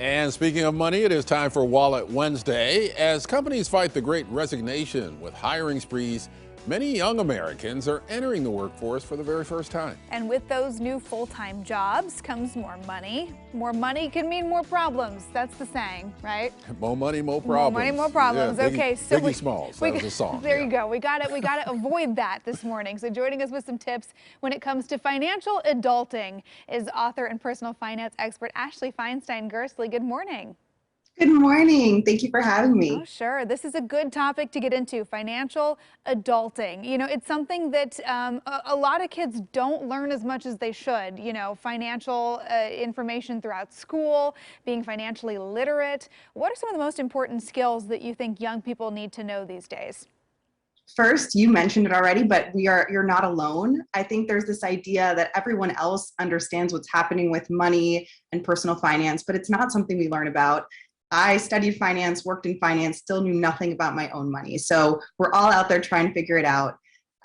And speaking of money, it is time for Wallet Wednesday. As companies fight the great resignation with hiring sprees, many young Americans are entering the workforce for the very first time. And with those new full-time jobs comes more money. More money can mean more problems. That's the saying, right? More money, more problems. More money, more problems. Yeah, Biggie, Okay, so Biggie Smalls, that was a song. There you go. We got to avoid that this morning. So joining us with some tips when it comes to financial adulting is author and personal finance expert Ashley Feinstein-Gerstley. Good morning. Good morning. Thank you for having me. Oh, sure. This is a good topic to get into, financial adulting. You know, it's something that a lot of kids don't learn as much as they should. You know, financial information throughout school, being financially literate. What are some of the most important skills that you think young people need to know these days? First, you mentioned it already, but you're not alone. I think there's this idea that everyone else understands what's happening with money and personal finance, but it's not something we learn about. I studied finance, worked in finance, still knew nothing about my own money. So we're all out there trying to figure it out.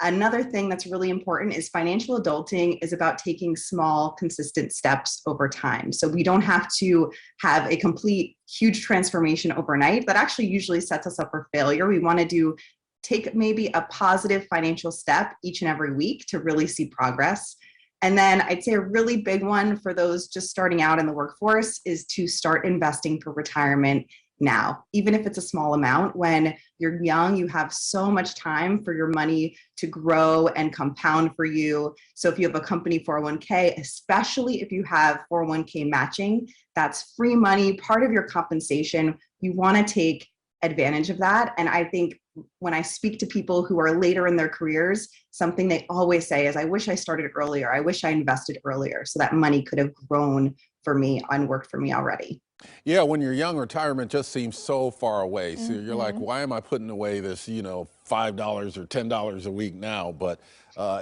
Another thing that's really important is financial adulting is about taking small, consistent steps over time. So we don't have to have a complete, huge transformation overnight. That actually usually sets us up for failure. We want to take maybe a positive financial step each and every week to really see progress. And then I'd say a really big one for those just starting out in the workforce is to start investing for retirement now. Even if it's a small amount, when you're young, you have so much time for your money to grow and compound for you. So if you have a company 401k, especially if you have 401k matching, that's free money, part of your compensation. You want to take advantage of that. And I think when I speak to people who are later in their careers, something they always say is, I wish I started earlier. I wish I invested earlier so that money could have grown for me and worked for me already. Yeah, when you're young, retirement just seems so far away. So you're like, why am I putting away this, $5 or $10 a week now? But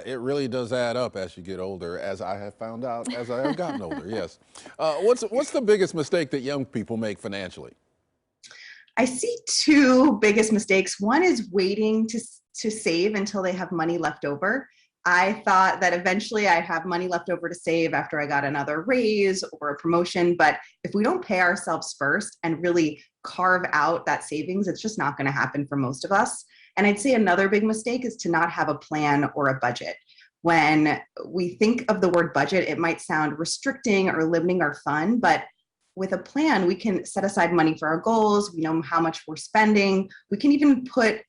it really does add up as you get older, as I have found out as I have gotten older, yes. What's the biggest mistake that young people make financially? I see two biggest mistakes. One is waiting to save until they have money left over. I thought that eventually I'd have money left over to save after I got another raise or a promotion. But if we don't pay ourselves first and really carve out that savings, it's just not going to happen for most of us. And I'd say another big mistake is to not have a plan or a budget. When we think of the word budget, it might sound restricting or limiting our fun, but with a plan, we can set aside money for our goals. We know how much we're spending. We can even put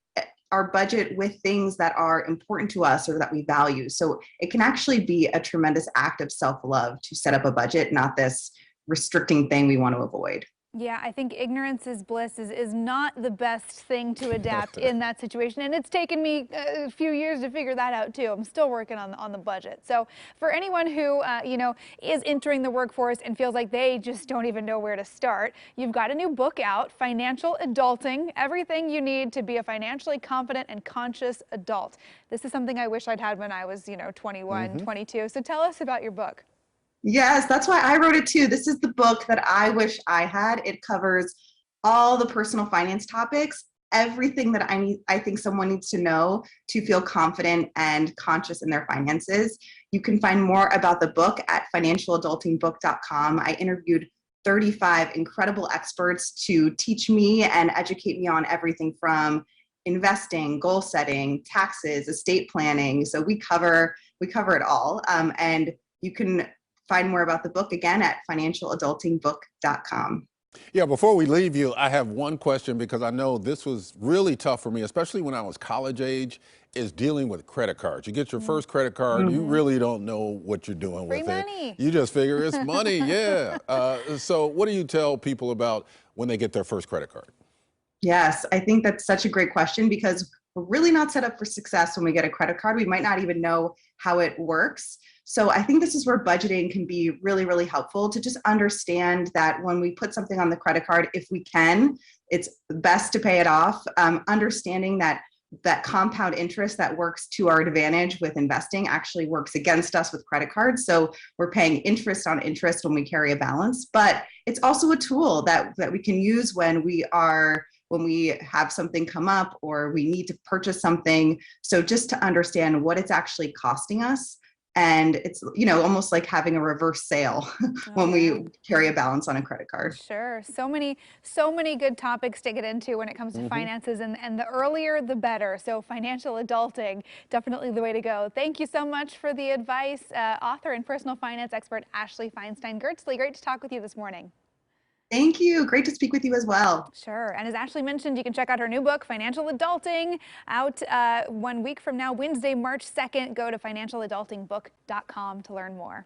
our budget with things that are important to us or that we value. So it can actually be a tremendous act of self-love to set up a budget, not this restricting thing we want to avoid. Yeah, I think ignorance is bliss is not the best thing to adapt in that situation. And it's taken me a few years to figure that out too. I'm still working on the budget. So for anyone who, is entering the workforce and feels like they just don't even know where to start, you've got a new book out, Financial Adulting, Everything You Need to Be a Financially Confident and Conscious Adult. This is something I wish I'd had when I was, 21, 22. So tell us about your book. Yes, that's why I wrote it too. This is the book that I wish I had. It covers all the personal finance topics, everything that I think someone needs to know to feel confident and conscious in their finances. You can find more about the book at financialadultingbook.com. I interviewed 35 incredible experts to teach me and educate me on everything from investing, goal setting, taxes, estate planning. So we cover it all. And you can find more about the book again at financialadultingbook.com. Yeah, before we leave you, I have one question because I know this was really tough for me, especially when I was college age, is dealing with credit cards. You get your first credit card, you really don't know what you're doing Free with money. it. You just figure it's money, yeah. So what do you tell people about when they get their first credit card? Yes, I think that's such a great question because we're really not set up for success when we get a credit card. We might not even know how it works. So I think this is where budgeting can be really, really helpful to just understand that when we put something on the credit card, if we can, it's best to pay it off. Understanding that compound interest that works to our advantage with investing actually works against us with credit cards. So we're paying interest on interest when we carry a balance, but it's also a tool that we can use when we have something come up or we need to purchase something. So just to understand what it's actually costing us And it's, almost like having a reverse sale when we carry a balance on a credit card. Sure. So many good topics to get into when it comes to finances, and the earlier the better. So financial adulting, definitely the way to go. Thank you so much for the advice. Author and personal finance expert Ashley Feinstein-Gertzley. Great to talk with you this morning. Thank you. Great to speak with you as well. Sure. And as Ashley mentioned, you can check out her new book, Financial Adulting, out 1 week from now, Wednesday, March 2nd. Go to financialadultingbook.com to learn more.